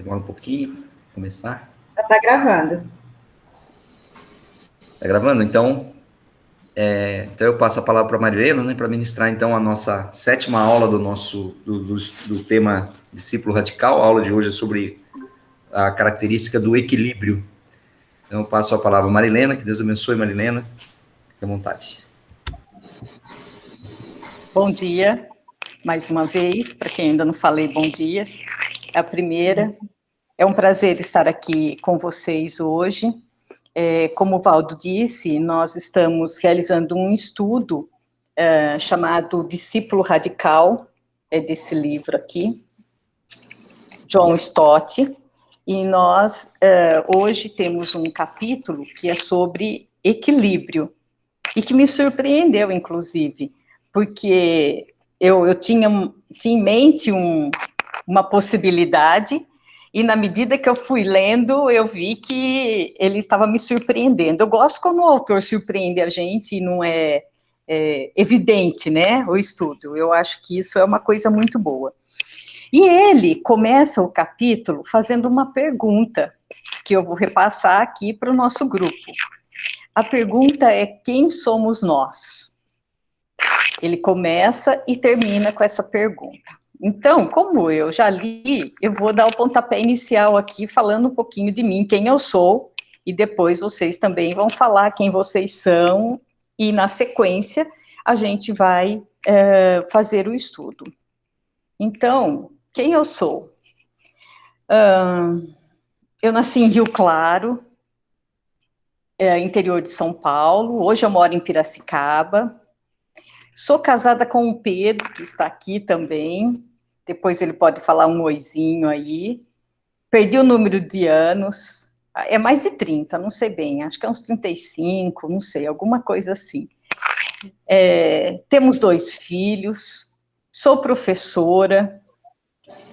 Demora um pouquinho para começar. Já está gravando. Está gravando? Então, então eu passo a palavra para a Marilena, né, para ministrar então a nossa 7ª aula do tema discípulo radical. A aula de hoje é sobre a característica do equilíbrio. Então eu passo a palavra a Marilena, que Deus abençoe, Marilena. Fique à vontade. Bom dia, mais uma vez, para quem ainda não falei bom dia, é a primeira. É um prazer estar aqui com vocês hoje. Como o Valdo disse, nós estamos realizando um estudo chamado Discípulo Radical, é desse livro aqui, John Stott, e nós hoje temos um capítulo que é sobre equilíbrio, e que me surpreendeu, inclusive, porque eu tinha em mente uma possibilidade, e na medida que eu fui lendo, eu vi que ele estava me surpreendendo. Eu gosto quando o autor surpreende a gente e não é evidente, né, o estudo. Eu acho que isso é uma coisa muito boa. E ele começa o capítulo fazendo uma pergunta, que eu vou repassar aqui para o nosso grupo. A pergunta é: quem somos nós? Ele começa e termina com essa pergunta. Então, como eu já li, eu vou dar o pontapé inicial aqui, falando um pouquinho de mim, quem eu sou, e depois vocês também vão falar quem vocês são, e na sequência a gente vai fazer o estudo. Então, quem eu sou? Eu nasci em Rio Claro, interior de São Paulo. Hoje eu moro em Piracicaba. Sou casada com o Pedro, que está aqui também. Depois ele pode falar um oizinho aí. Perdi o número de anos. É mais de 30, não sei bem. Acho que é uns 35, não sei, alguma coisa assim. Temos 2 filhos. Sou professora.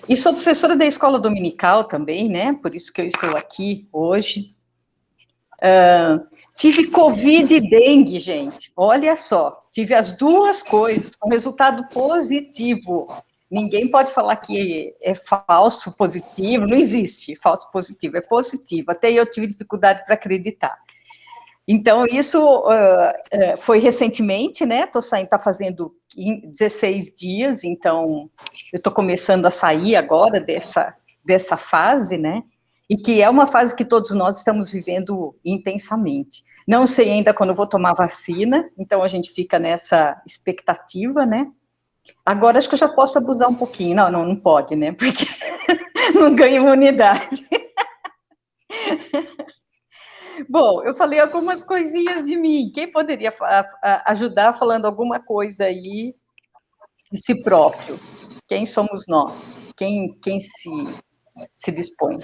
E sou professora da escola dominical também, né? Por isso que eu estou aqui hoje. Tive Covid e dengue, gente. Olha só, tive as duas coisas com resultado positivo. Ninguém pode falar que é falso positivo, não existe falso positivo, é positivo. Até eu tive dificuldade para acreditar. Então, isso foi recentemente, né? Tá fazendo 16 dias, então eu estou começando a sair agora dessa fase, né? E que é uma fase que todos nós estamos vivendo intensamente. Não sei ainda quando eu vou tomar vacina, então a gente fica nessa expectativa, né? Agora acho que eu já posso abusar um pouquinho. Não pode, né? Porque não ganho imunidade. Bom, eu falei algumas coisinhas de mim. Quem poderia ajudar falando alguma coisa aí de si próprio? Quem somos nós? Quem se dispõe?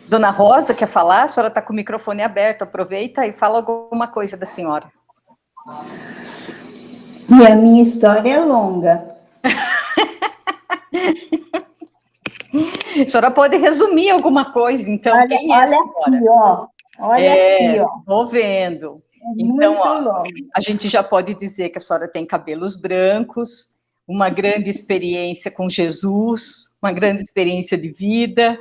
Dona Rosa, quer falar? A senhora está com o microfone aberto, aproveita e fala alguma coisa da senhora. E a minha história é longa. A senhora pode resumir alguma coisa, então, olha, quem é a senhora? Aqui, ó. Olha aqui, ó. Estou vendo. Então, muito longo. A gente já pode dizer que a senhora tem cabelos brancos, uma grande experiência com Jesus, uma grande experiência de vida.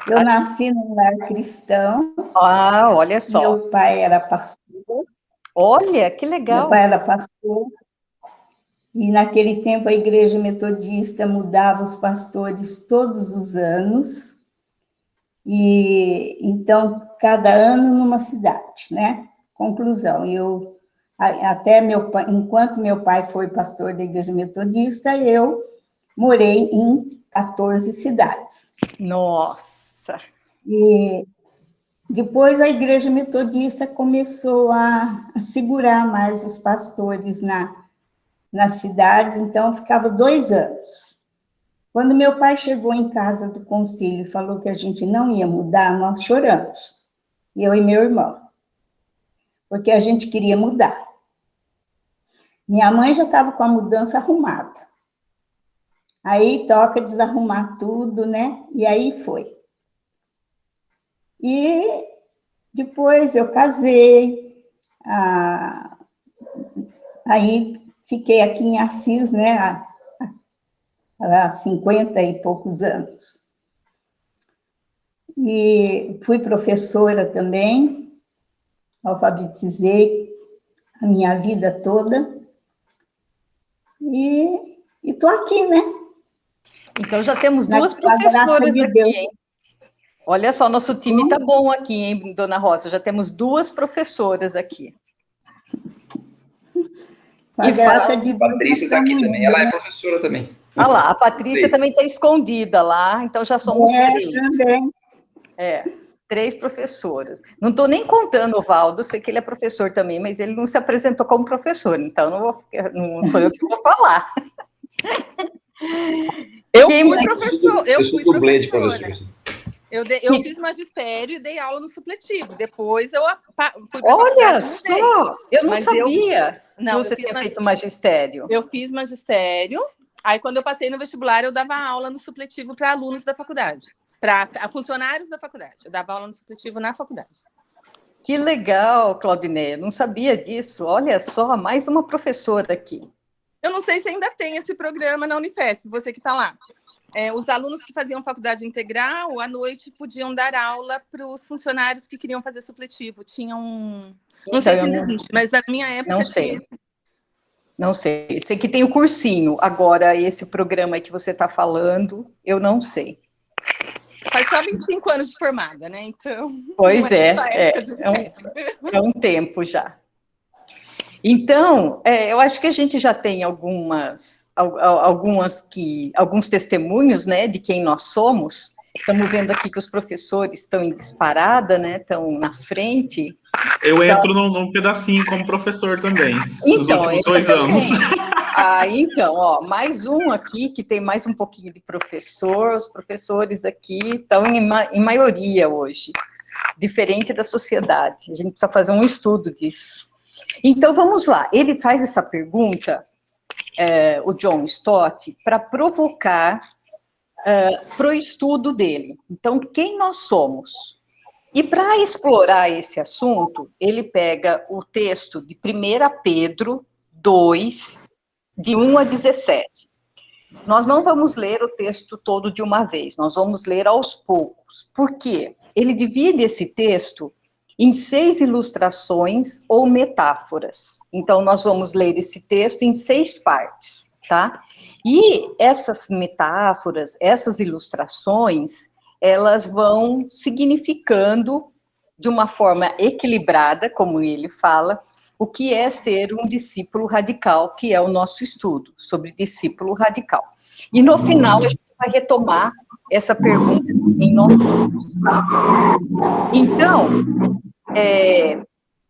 Eu nasci num lar cristão. Ah, olha só. Meu pai era pastor. Olha, que legal. Meu pai era pastor. E naquele tempo a igreja metodista mudava os pastores todos os anos. E então, cada ano numa cidade, né? Conclusão, enquanto meu pai foi pastor da igreja metodista, eu morei em 14 cidades. Nossa! E depois a igreja metodista começou a segurar mais os pastores nas cidades, então ficava 2 anos. Quando meu pai chegou em casa do concílio e falou que a gente não ia mudar, nós choramos, eu e meu irmão, porque a gente queria mudar. Minha mãe já estava com a mudança arrumada. Aí toca desarrumar tudo, né? E aí foi. E depois eu casei, aí fiquei aqui em Assis, né, há 50 e poucos anos. E fui professora também, alfabetizei a minha vida toda. E estou aqui, né? Então já temos Na duas graça professoras de aqui, Deus. hein? Olha só, nosso time tá bom aqui, hein, dona Rosa? Já temos duas professoras aqui. Com a graça de A Deus. Patrícia está aqui também, ela é professora também. Olha lá, a Patrícia também está escondida lá, então já somos três. Também. É, 3 professoras. Não estou nem contando o Valdo, sei que ele é professor também, mas ele não se apresentou como professor, então não sou eu que vou falar. Eu Quem fui mais? professor, Eu sou dublê de professor. Eu fiz magistério e dei aula no supletivo. Depois eu fui para a Olha faculdade e mudei. só, eu não Mas sabia que não, você tinha feito magistério. Eu fiz magistério, aí quando eu passei no vestibular, eu dava aula no supletivo para alunos da faculdade, para funcionários da faculdade. Eu dava aula no supletivo na faculdade. Que legal, Claudineia, não sabia disso. Olha só, mais uma professora aqui. Eu não sei se ainda tem esse programa na Unifesp, você que está lá. Os alunos que faziam faculdade integral, à noite, podiam dar aula para os funcionários que queriam fazer supletivo. Tinham... Não sei se ainda existe, mas na minha época... Não sei. Não sei. Sei que tem o cursinho. Agora, esse programa aí que você está falando, eu não sei. Faz só 25 anos de formada, né? Então... Pois é um tempo já. Então, eu acho que a gente já tem alguns testemunhos, né, de quem nós somos. Estamos vendo aqui que os professores estão em disparada, né, estão na frente. Eu entro num pedacinho como professor também, nos últimos 2 anos. Então, ó, mais um aqui, que tem mais um pouquinho de professor. Os professores aqui estão em maioria hoje, diferente da sociedade. A gente precisa fazer um estudo disso. Então, vamos lá. Ele faz essa pergunta, o John Stott, para provocar para o estudo dele. Então, quem nós somos? E para explorar esse assunto, ele pega o texto de 1 Pedro 2, de 1 a 17. Nós não vamos ler o texto todo de uma vez, nós vamos ler aos poucos. Por quê? Ele divide esse texto em 6 ilustrações ou metáforas. Então, nós vamos ler esse texto em 6 partes, tá? E essas metáforas, essas ilustrações, elas vão significando, de uma forma equilibrada, como ele fala, o que é ser um discípulo radical, que é o nosso estudo sobre discípulo radical. E no final, a gente vai retomar essa pergunta em nosso curso. Então,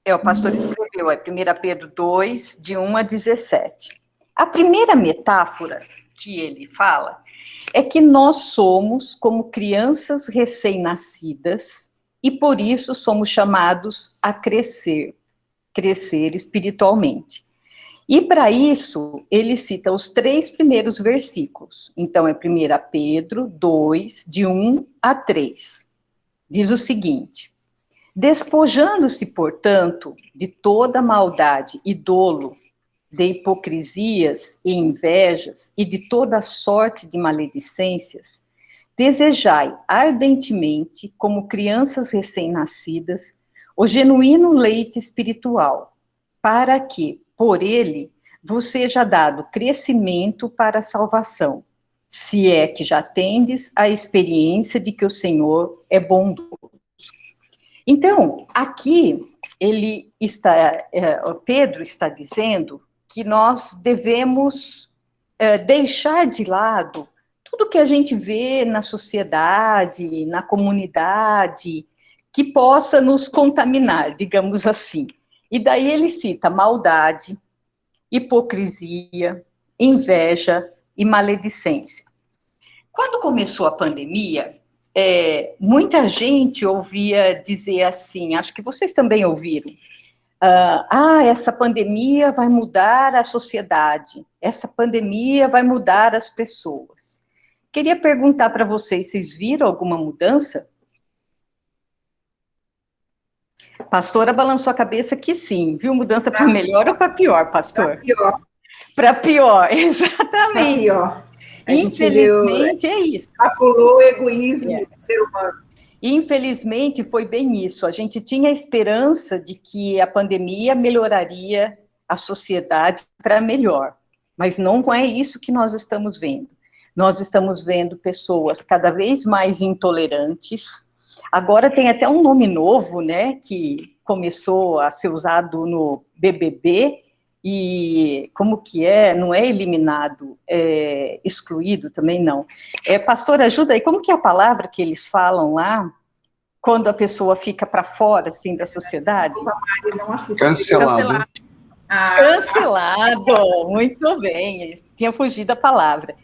o pastor escreveu, 1 Pedro 2, de 1 a 17. A primeira metáfora que ele fala é que nós somos como crianças recém-nascidas e por isso somos chamados a crescer espiritualmente. E para isso, ele cita os 3 primeiros versículos. Então, é 1 Pedro 2, de 1 a 3. Diz o seguinte: despojando-se, portanto, de toda maldade e dolo, de hipocrisias e invejas e de toda sorte de maledicências, desejai ardentemente, como crianças recém-nascidas, o genuíno leite espiritual, para que, por ele, vos seja dado crescimento para a salvação, se é que já tendes a experiência de que o Senhor é bondoso. Então, aqui, Pedro está dizendo que nós devemos deixar de lado tudo que a gente vê na sociedade, na comunidade, que possa nos contaminar, digamos assim. E daí ele cita maldade, hipocrisia, inveja e maledicência. Quando começou a pandemia, muita gente ouvia dizer assim, acho que vocês também ouviram, essa pandemia vai mudar a sociedade, essa pandemia vai mudar as pessoas. Queria perguntar para vocês viram alguma mudança? Pastora balançou a cabeça que sim, viu? Mudança para melhor ou para pior, pastor? Pior. Para pior, exatamente. Para pior. Infelizmente, é isso. Apulou o egoísmo do ser humano. Infelizmente, foi bem isso. A gente tinha a esperança de que a pandemia melhoraria a sociedade para melhor, mas não é isso que nós estamos vendo. Nós estamos vendo pessoas cada vez mais intolerantes. Agora tem até um nome novo, né, que começou a ser usado no BBB, e como que é? Não é eliminado, é excluído também não. Pastor, ajuda aí, como que é a palavra que eles falam lá, quando a pessoa fica para fora, assim, da sociedade? Cancelado. Cancelado, muito bem, tinha fugido a palavra.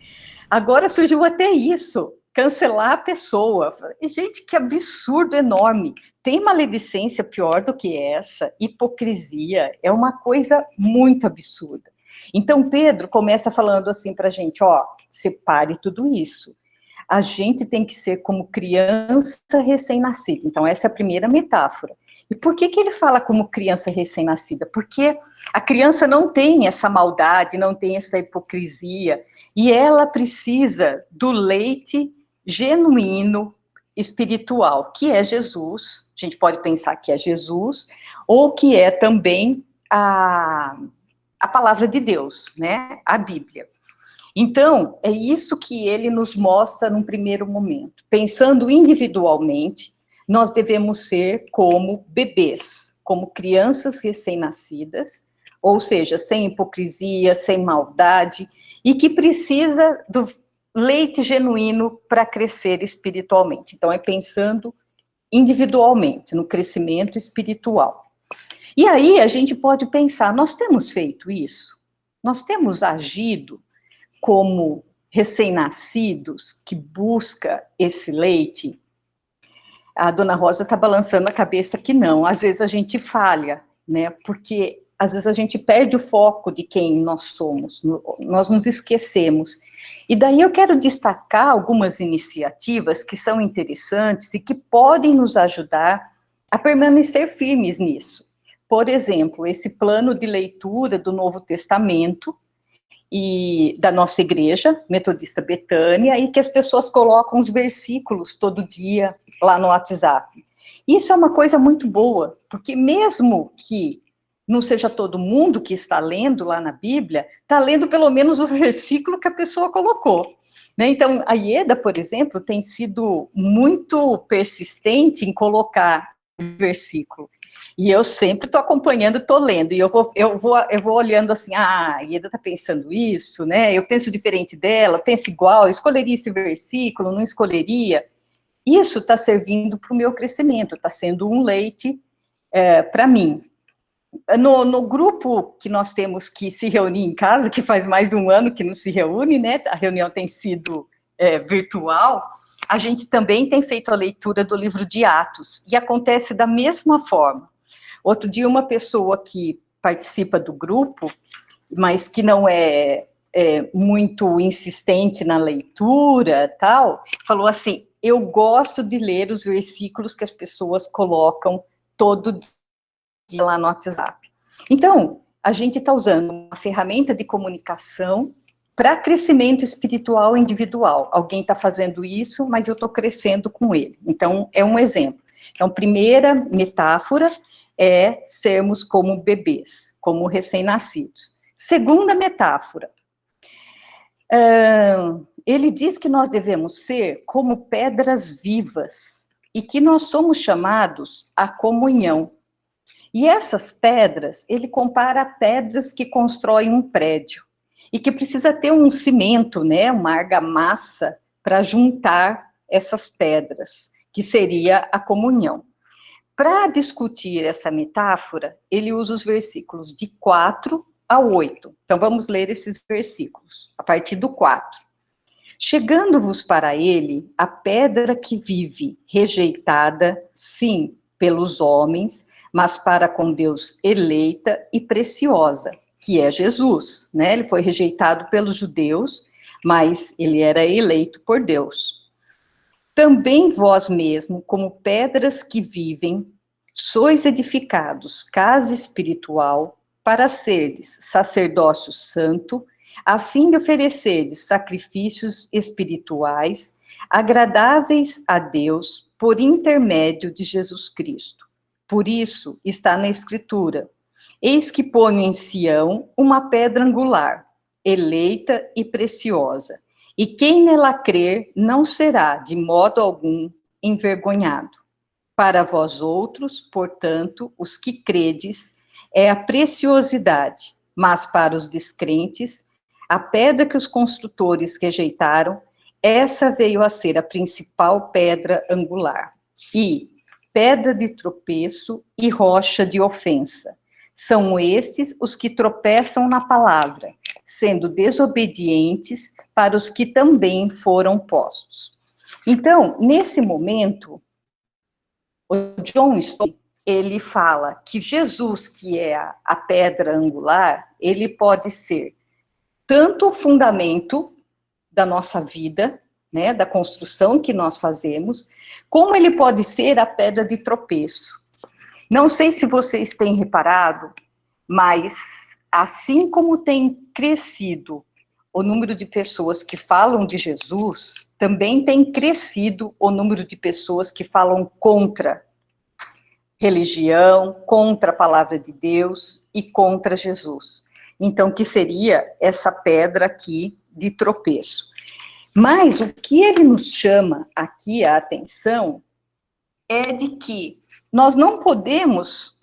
Agora surgiu até isso, cancelar a pessoa. Gente, que absurdo enorme. Tem maledicência pior do que essa, hipocrisia, é uma coisa muito absurda. Então, Pedro começa falando assim para a gente, separe tudo isso. A gente tem que ser como criança recém-nascida. Então, essa é a primeira metáfora. E por que ele fala como criança recém-nascida? Porque a criança não tem essa maldade, não tem essa hipocrisia, e ela precisa do leite genuíno espiritual, que é Jesus. A gente pode pensar que é Jesus, ou que é também a palavra de Deus, né? A Bíblia. Então, é isso que ele nos mostra num primeiro momento. Pensando individualmente, nós devemos ser como bebês, como crianças recém-nascidas, ou seja, sem hipocrisia, sem maldade, e que precisa do leite genuíno para crescer espiritualmente. Então, é pensando individualmente, no crescimento espiritual. E aí, a gente pode pensar, nós temos feito isso? Nós temos agido como recém-nascidos que busca esse leite? A dona Rosa está balançando a cabeça que não. Às vezes a gente falha, né? Porque às vezes a gente perde o foco de quem nós somos, nós nos esquecemos. E daí eu quero destacar algumas iniciativas que são interessantes e que podem nos ajudar a permanecer firmes nisso. Por exemplo, esse plano de leitura do Novo Testamento e da nossa igreja, Metodista Betânia, e que as pessoas colocam os versículos todo dia lá no WhatsApp. Isso é uma coisa muito boa, porque mesmo que não seja todo mundo que está lendo lá na Bíblia, está lendo pelo menos o versículo que a pessoa colocou, né? Então, a Ieda, por exemplo, tem sido muito persistente em colocar o versículo. E eu sempre estou acompanhando, estou lendo, e eu vou olhando assim, a Ieda está pensando isso, né? Eu penso diferente dela, penso igual, eu escolheria esse versículo, não escolheria. Isso está servindo para o meu crescimento, está sendo um leite para mim. No grupo que nós temos que se reunir em casa, que faz mais de um ano que não se reúne, né? A reunião tem sido virtual. A gente também tem feito a leitura do livro de Atos, e acontece da mesma forma. Outro dia, uma pessoa que participa do grupo, mas que não é muito insistente na leitura, tal, falou assim, eu gosto de ler os versículos que as pessoas colocam todo dia lá no WhatsApp. Então, a gente está usando uma ferramenta de comunicação para crescimento espiritual individual. Alguém está fazendo isso, mas eu estou crescendo com ele. Então, é um exemplo. Então, primeira metáfora é sermos como bebês, como recém-nascidos. Segunda metáfora, ele diz que nós devemos ser como pedras vivas e que nós somos chamados à comunhão. E essas pedras, ele compara a pedras que constroem um prédio e que precisa ter um cimento, né, uma argamassa para juntar essas pedras, que seria a comunhão. Para discutir essa metáfora, ele usa os versículos de 4 a 8. Então, vamos ler esses versículos, a partir do 4. Chegando-vos para ele, a pedra que vive, rejeitada, sim, pelos homens, mas para com Deus eleita e preciosa, que é Jesus, né? Ele foi rejeitado pelos judeus, mas ele era eleito por Deus. Também vós mesmo, como pedras que vivem, sois edificados casa espiritual para serdes sacerdócio santo, a fim de oferecerdes sacrifícios espirituais, agradáveis a Deus, por intermédio de Jesus Cristo. Por isso, está na Escritura: eis que ponho em Sião uma pedra angular, eleita e preciosa, e quem nela crer não será, de modo algum, envergonhado. Para vós outros, portanto, os que credes, é a preciosidade, mas para os descrentes, a pedra que os construtores rejeitaram, essa veio a ser a principal pedra angular. E pedra de tropeço e rocha de ofensa. São estes os que tropeçam na palavra, sendo desobedientes para os que também foram postos. Então, nesse momento, o John Stott, ele fala que Jesus, que é a pedra angular, ele pode ser tanto o fundamento da nossa vida, né, da construção que nós fazemos, como ele pode ser a pedra de tropeço. Não sei se vocês têm reparado, mas assim como tem crescido o número de pessoas que falam de Jesus, também tem crescido o número de pessoas que falam contra religião, contra a palavra de Deus e contra Jesus. Então, que seria essa pedra aqui de tropeço. Mas o que ele nos chama aqui a atenção é de que nós não podemos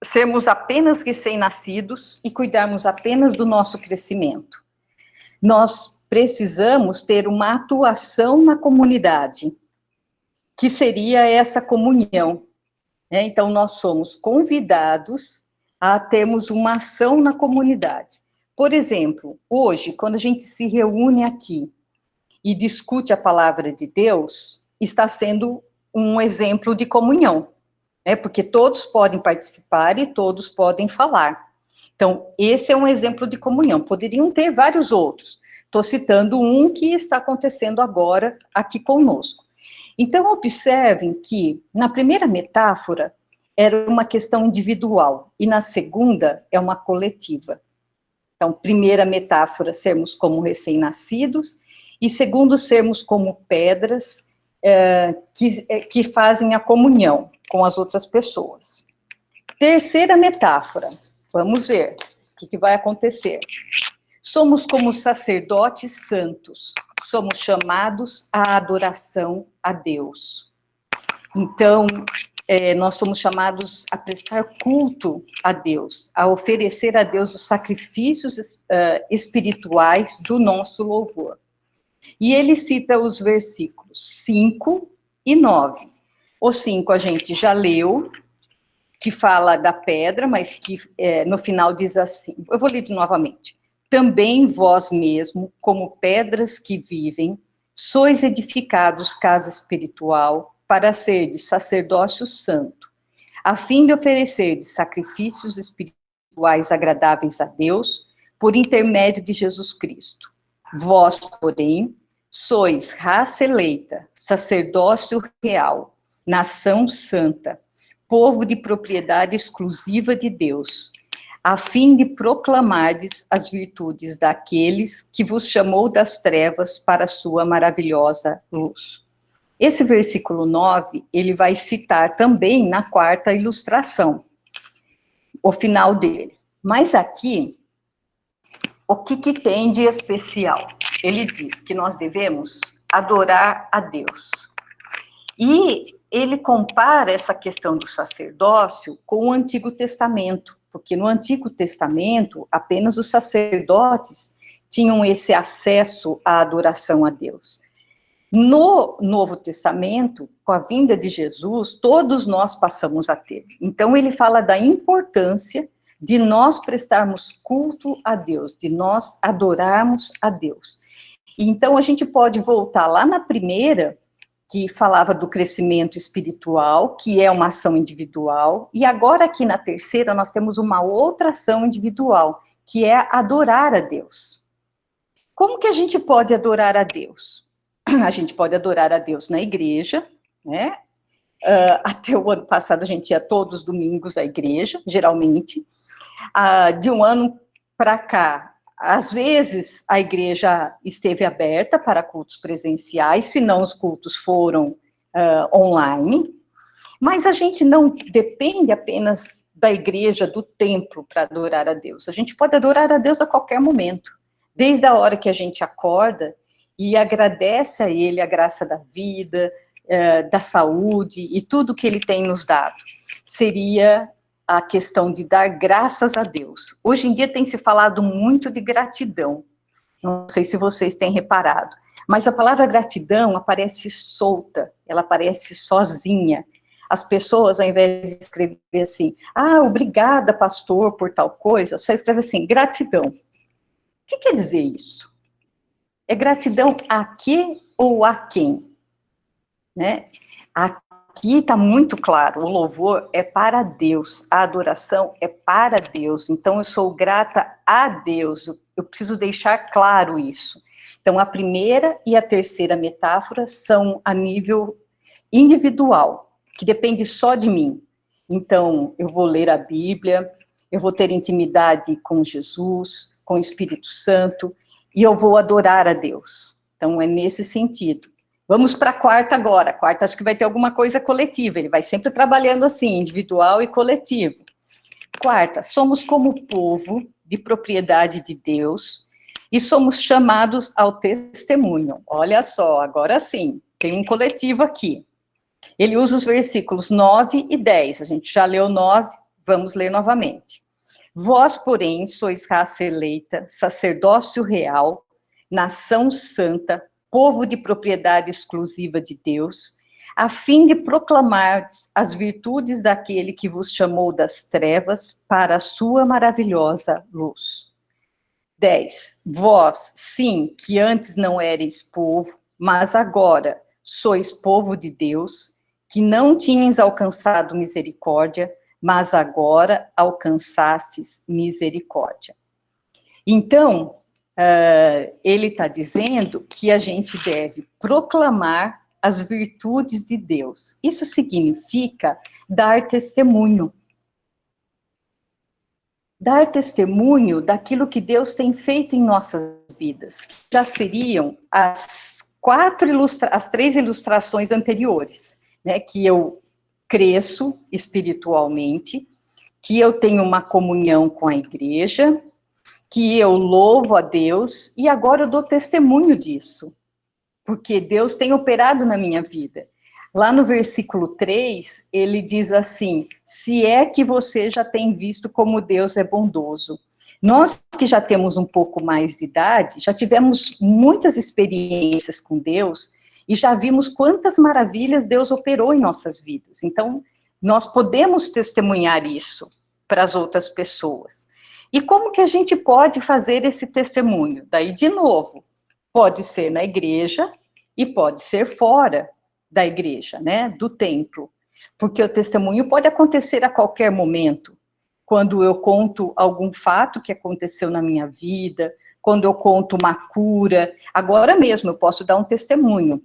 sermos apenas recém-nascidos e cuidarmos apenas do nosso crescimento. Nós precisamos ter uma atuação na comunidade, que seria essa comunhão. Então, nós somos convidados a termos uma ação na comunidade. Por exemplo, hoje, quando a gente se reúne aqui e discute a palavra de Deus, está sendo um exemplo de comunhão, né? Porque todos podem participar e todos podem falar. Então, esse é um exemplo de comunhão. Poderiam ter vários outros. Estou citando um que está acontecendo agora aqui conosco. Então, observem que, na primeira metáfora, era uma questão individual, e na segunda, é uma coletiva. Então, primeira metáfora, sermos como recém-nascidos, e segundo, sermos como pedras que fazem a comunhão com as outras pessoas. Terceira metáfora, vamos ver o que vai acontecer. Somos como sacerdotes santos, somos chamados à adoração a Deus. Então, nós somos chamados a prestar culto a Deus, a oferecer a Deus os sacrifícios espirituais do nosso louvor. E ele cita os versículos 5 e 9. O 5 a gente já leu, que fala da pedra, mas que no final diz assim, eu vou ler novamente. Também vós mesmo, como pedras que vivem, sois edificados casa espiritual, para serdes sacerdócio santo, a fim de oferecerdes sacrifícios espirituais agradáveis a Deus, por intermédio de Jesus Cristo. Vós, porém, sois raça eleita, sacerdócio real, nação santa, povo de propriedade exclusiva de Deus, a fim de proclamardes as virtudes daqueles que vos chamou das trevas para a sua maravilhosa luz. Esse versículo 9, ele vai citar também na quarta ilustração, o final dele. Mas aqui, o que tem de especial? Ele diz que nós devemos adorar a Deus. E ele compara essa questão do sacerdócio com o Antigo Testamento, porque no Antigo Testamento, apenas os sacerdotes tinham esse acesso à adoração a Deus. No Novo Testamento, com a vinda de Jesus, todos nós passamos a ter. Então, ele fala da importância de nós prestarmos culto a Deus, de nós adorarmos a Deus. Então, a gente pode voltar lá na primeira, que falava do crescimento espiritual, que é uma ação individual, e agora aqui na terceira nós temos uma outra ação individual, que é adorar a Deus. Como que a gente pode adorar a Deus? A gente pode adorar a Deus na igreja, né? Até o ano passado a gente ia todos os domingos à igreja, geralmente. De um ano para cá, às vezes a igreja esteve aberta para cultos presenciais, se não os cultos foram online, mas a gente não depende apenas da igreja, do templo, para adorar a Deus. A gente pode adorar a Deus a qualquer momento, desde a hora que a gente acorda e agradece a Ele a graça da vida, da saúde e tudo que Ele tem nos dado. Seria a questão de dar graças a Deus. Hoje em dia tem se falado muito de gratidão. Não sei se vocês têm reparado, mas a palavra gratidão aparece solta, ela aparece sozinha. As pessoas, ao invés de escrever assim, obrigada, pastor, por tal coisa, só escreve assim, gratidão. O que quer dizer isso? É gratidão a quê ou a quem? Né? Aqui está muito claro, o louvor é para Deus, a adoração é para Deus, então eu sou grata a Deus, eu preciso deixar claro isso. Então, a primeira e a terceira metáfora são a nível individual, que depende só de mim. Então, eu vou ler a Bíblia, eu vou ter intimidade com Jesus, com o Espírito Santo, e eu vou adorar a Deus. Então, é nesse sentido. Vamos para a quarta agora. A quarta acho que vai ter alguma coisa coletiva, ele vai sempre trabalhando assim, individual e coletivo. Quarta, somos como povo de propriedade de Deus, e somos chamados ao testemunho. Olha só, agora sim, tem um coletivo aqui. Ele usa os versículos 9 e 10, a gente já leu 9, vamos ler novamente. Vós, porém, sois raça eleita, sacerdócio real, nação santa, povo de propriedade exclusiva de Deus, a fim de proclamar as virtudes daquele que vos chamou das trevas para a sua maravilhosa luz. 10. Vós, sim, que antes não erais povo, mas agora sois povo de Deus, que não tinhas alcançado misericórdia, mas agora alcançastes misericórdia. Então, ele está dizendo que a gente deve proclamar as virtudes de Deus. Isso significa dar testemunho. Dar testemunho daquilo que Deus tem feito em nossas vidas. Já seriam as três ilustrações anteriores, né? Que eu cresço espiritualmente, que eu tenho uma comunhão com a igreja, que eu louvo a Deus, e agora eu dou testemunho disso, porque Deus tem operado na minha vida. Lá no versículo 3, ele diz assim, se é que você já tem visto como Deus é bondoso. Nós que já temos um pouco mais de idade, já tivemos muitas experiências com Deus, e já vimos quantas maravilhas Deus operou em nossas vidas. Então, nós podemos testemunhar isso para as outras pessoas. E como que a gente pode fazer esse testemunho? Daí, de novo, pode ser na igreja e pode ser fora da igreja, né, do templo. Porque o testemunho pode acontecer a qualquer momento. Quando eu conto algum fato que aconteceu na minha vida, quando eu conto uma cura. Agora mesmo eu posso dar um testemunho.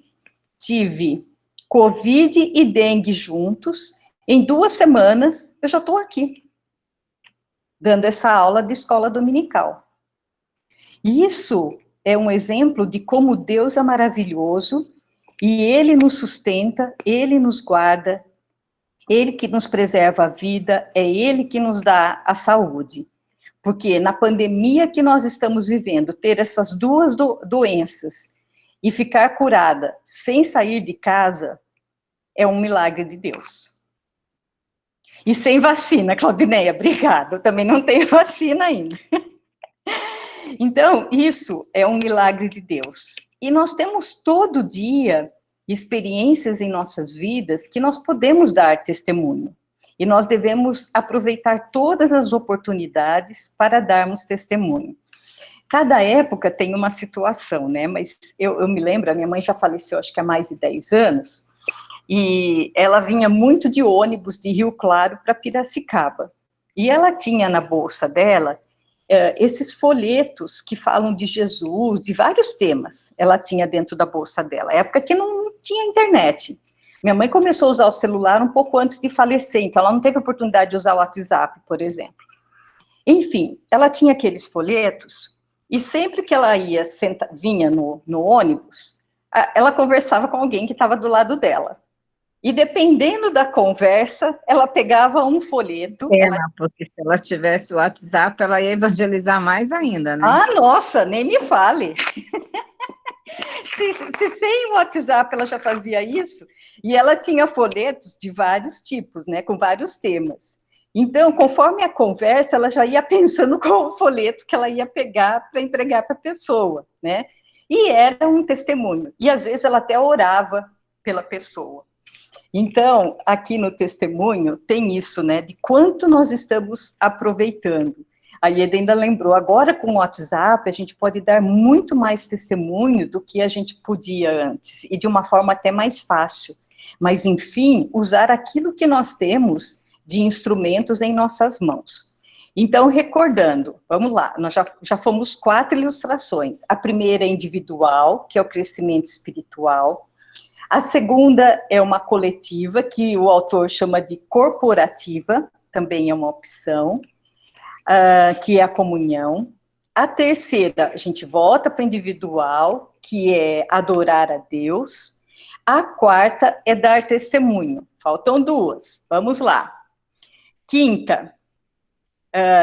Tive Covid e dengue juntos, em 2 semanas eu já estou aqui, dando essa aula de escola dominical. Isso é um exemplo de como Deus é maravilhoso, e Ele nos sustenta, Ele nos guarda, Ele que nos preserva a vida, é Ele que nos dá a saúde. Porque na pandemia que nós estamos vivendo, ter essas duas doenças e ficar curada sem sair de casa é um milagre de Deus. E sem vacina, Claudineia, obrigada, eu também não tenho vacina ainda. Então, isso é um milagre de Deus. E nós temos todo dia experiências em nossas vidas que nós podemos dar testemunho. E nós devemos aproveitar todas as oportunidades para darmos testemunho. Cada época tem uma situação, né? Mas eu me lembro, a minha mãe já faleceu, acho que há mais de 10 anos, e ela vinha muito de ônibus de Rio Claro para Piracicaba. E ela tinha na bolsa dela esses folhetos que falam de Jesus, de vários temas, ela tinha dentro da bolsa dela. Época que não tinha internet. Minha mãe começou a usar o celular um pouco antes de falecer, então ela não teve oportunidade de usar o WhatsApp, por exemplo. Enfim, ela tinha aqueles folhetos, e sempre que ela vinha no ônibus, ela conversava com alguém que estava do lado dela. E dependendo da conversa, ela pegava um folheto. Porque se ela tivesse o WhatsApp, ela ia evangelizar mais ainda, né? Ah, nossa, nem me fale. se sem o WhatsApp ela já fazia isso, e ela tinha folhetos de vários tipos, né, com vários temas. Então, conforme a conversa, ela já ia pensando qual o folheto que ela ia pegar para entregar para a pessoa, né? E era um testemunho. E às vezes ela até orava pela pessoa. Então, aqui no testemunho tem isso, né, de quanto nós estamos aproveitando. A Ieda ainda lembrou, agora com o WhatsApp a gente pode dar muito mais testemunho do que a gente podia antes, e de uma forma até mais fácil. Mas, enfim, usar aquilo que nós temos de instrumentos em nossas mãos. Então, recordando, vamos lá, nós já fomos 4 ilustrações. A primeira é individual, que é o crescimento espiritual. A segunda é uma coletiva, que o autor chama de corporativa, também é uma opção, que é a comunhão. A terceira, a gente volta para individual, que é adorar a Deus. A quarta é dar testemunho. Faltam 2, vamos lá. Quinta,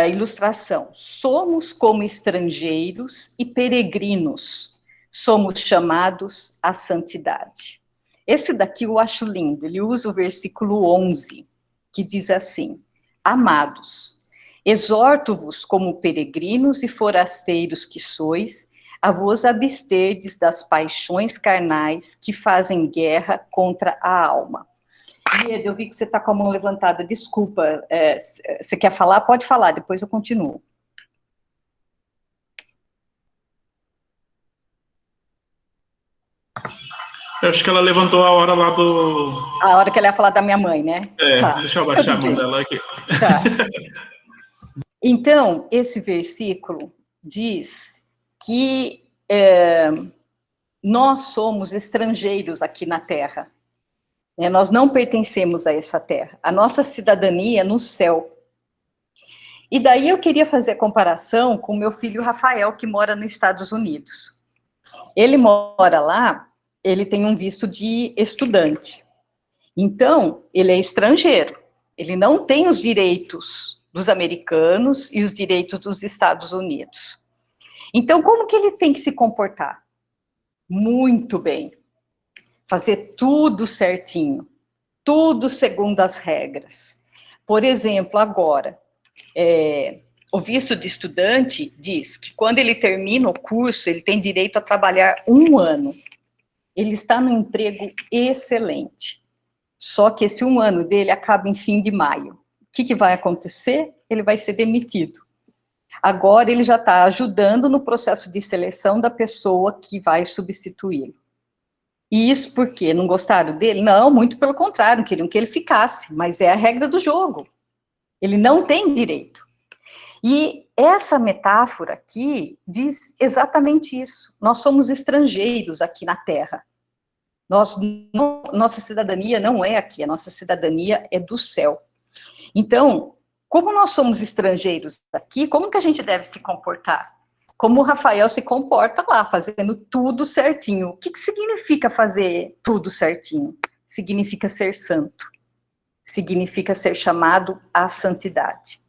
ilustração. Somos como estrangeiros e peregrinos, somos chamados à santidade. Esse daqui eu acho lindo, ele usa o versículo 11, que diz assim: Amados, exorto-vos como peregrinos e forasteiros que sois, a vos absterdes das paixões carnais que fazem guerra contra a alma. Ieda, eu vi que você está com a mão levantada, desculpa, você quer falar? Pode falar, depois eu continuo. Eu acho que ela levantou a hora lá do... A hora que ela ia falar da minha mãe, né? Tá. Deixa eu abaixar a mão dela aqui. Tá. Então, esse versículo diz que nós somos estrangeiros aqui na Terra. Nós não pertencemos a essa terra. A nossa cidadania é no céu. E daí eu queria fazer a comparação com o meu filho Rafael, que mora nos Estados Unidos. Ele mora lá, ele tem um visto de estudante. Então, ele é estrangeiro. Ele não tem os direitos dos americanos e os direitos dos Estados Unidos. Então, como que ele tem que se comportar? Muito bem. Fazer tudo certinho, tudo segundo as regras. Por exemplo, agora, o visto de estudante diz que quando ele termina o curso, ele tem direito a trabalhar 1 ano. Ele está num emprego excelente. Só que esse 1 ano dele acaba em fim de maio. O que vai acontecer? Ele vai ser demitido. Agora ele já está ajudando no processo de seleção da pessoa que vai substituí-lo. E isso por quê? Não gostaram dele? Não, muito pelo contrário, queriam que ele ficasse, mas é a regra do jogo. Ele não tem direito. E essa metáfora aqui diz exatamente isso. Nós somos estrangeiros aqui na Terra. Nossa cidadania não é aqui, a nossa cidadania é do céu. Então, como nós somos estrangeiros aqui, como que a gente deve se comportar? Como o Rafael se comporta lá, fazendo tudo certinho. O que significa fazer tudo certinho? Significa ser santo. Significa ser chamado à santidade.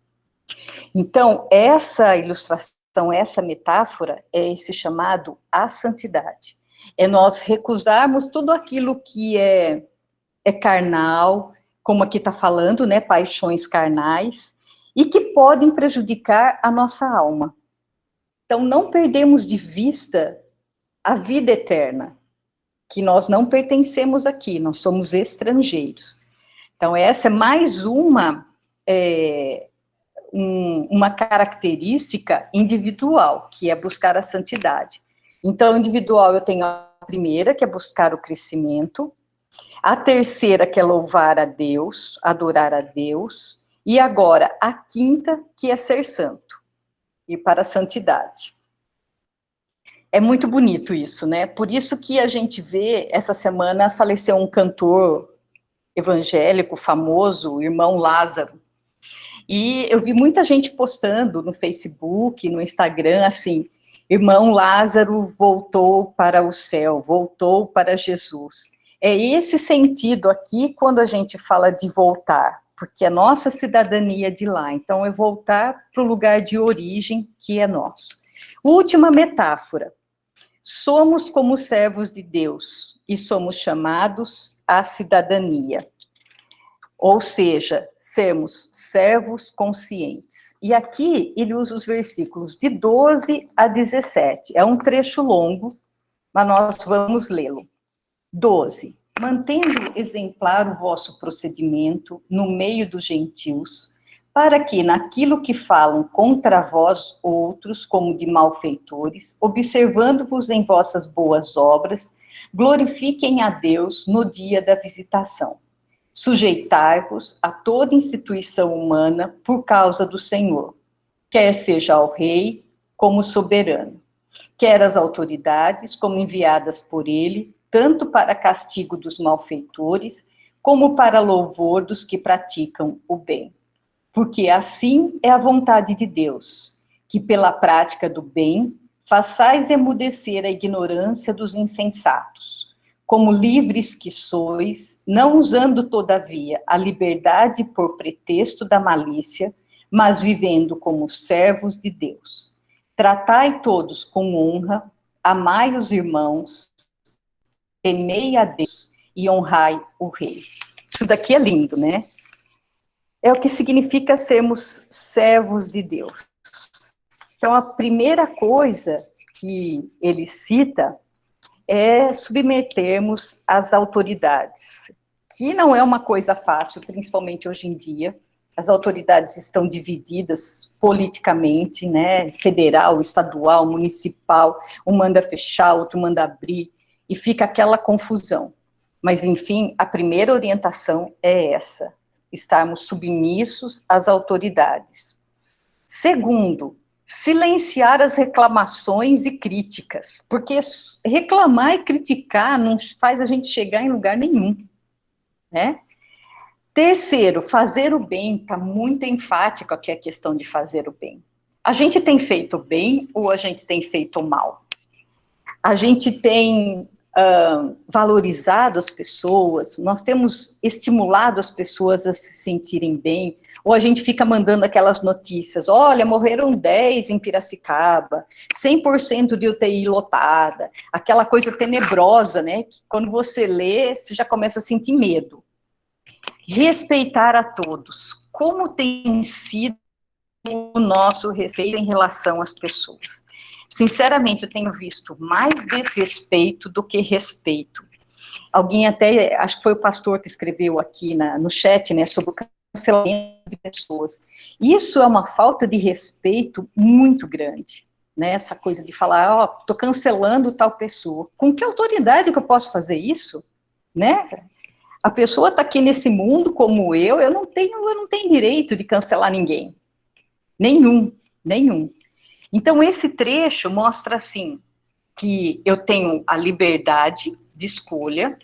Então, essa ilustração, essa metáfora, é esse chamado à santidade. É nós recusarmos tudo aquilo que é carnal, como aqui está falando, né, paixões carnais, e que podem prejudicar a nossa alma. Então, não perdemos de vista a vida eterna, que nós não pertencemos aqui, nós somos estrangeiros. Então, essa é mais uma característica individual, que é buscar a santidade. Então, individual, eu tenho a primeira, que é buscar o crescimento, a terceira, que é louvar a Deus, adorar a Deus, e agora, a quinta, que é ser santo. E para a santidade. É muito bonito isso, né? Por isso que a gente vê, essa semana faleceu um cantor evangélico famoso, o irmão Lázaro. E eu vi muita gente postando no Facebook, no Instagram, assim, irmão Lázaro voltou para o céu, voltou para Jesus. É esse sentido aqui quando a gente fala de voltar, porque a nossa cidadania é de lá, então é voltar para o lugar de origem que é nosso. Última metáfora, somos como servos de Deus e somos chamados à cidadania, ou seja, sermos servos conscientes. E aqui ele usa os versículos de 12 a 17, é um trecho longo, mas nós vamos lê-lo. 12. Mantendo exemplar o vosso procedimento no meio dos gentios, para que naquilo que falam contra vós outros, como de malfeitores, observando-vos em vossas boas obras, glorifiquem a Deus no dia da visitação. Sujeitai-vos a toda instituição humana por causa do Senhor, quer seja ao rei como soberano, quer as autoridades como enviadas por ele, tanto para castigo dos malfeitores, como para louvor dos que praticam o bem. Porque assim é a vontade de Deus, que pela prática do bem façais emudecer a ignorância dos insensatos, como livres que sois, não usando, todavia, a liberdade por pretexto da malícia, mas vivendo como servos de Deus. Tratai todos com honra, amai os irmãos, temei a Deus e honrai o rei. Isso daqui é lindo, né? É o que significa sermos servos de Deus. Então, a primeira coisa que ele cita é submetermos as autoridades, que não é uma coisa fácil, principalmente hoje em dia. As autoridades estão divididas politicamente, né, federal, estadual, municipal, um manda fechar, outro manda abrir, e fica aquela confusão. Mas, enfim, a primeira orientação é essa, estarmos submissos às autoridades. Segundo, silenciar as reclamações e críticas, porque reclamar e criticar não faz a gente chegar em lugar nenhum, né? Terceiro, fazer o bem, está muito enfático aqui a questão de fazer o bem. A gente tem feito bem ou a gente tem feito mal? A gente tem valorizado as pessoas, nós temos estimulado as pessoas a se sentirem bem, ou a gente fica mandando aquelas notícias, olha, morreram 10 em Piracicaba, 100% de UTI lotada, aquela coisa tenebrosa, né, que quando você lê, você já começa a sentir medo. Respeitar a todos, como tem sido o nosso respeito em relação às pessoas? Sinceramente, eu tenho visto mais desrespeito do que respeito. Alguém até, acho que foi o pastor que escreveu aqui no chat, né, sobre o cancelamento de pessoas. Isso é uma falta de respeito muito grande, né, essa coisa de falar, ó, tô cancelando tal pessoa. Com que autoridade que eu posso fazer isso, né? A pessoa está aqui nesse mundo como eu não tenho direito de cancelar ninguém. Nenhum. Então, esse trecho mostra, assim, que eu tenho a liberdade de escolha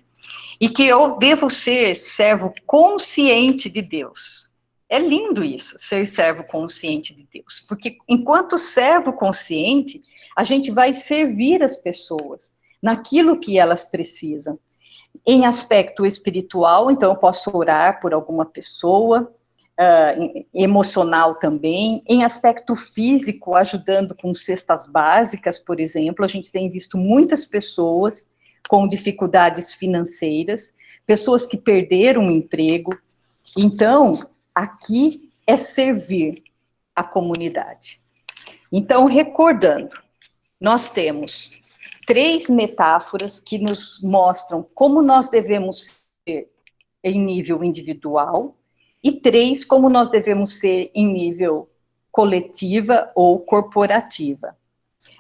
e que eu devo ser servo consciente de Deus. É lindo isso, ser servo consciente de Deus, porque enquanto servo consciente, a gente vai servir as pessoas naquilo que elas precisam. Em aspecto espiritual, então eu posso orar por alguma pessoa, emocional também, em aspecto físico, ajudando com cestas básicas, por exemplo, a gente tem visto muitas pessoas com dificuldades financeiras, pessoas que perderam o emprego, então, aqui é servir a comunidade. Então, recordando, nós temos 3 metáforas que nos mostram como nós devemos ser em nível individual, e 3, como nós devemos ser em nível coletiva ou corporativa.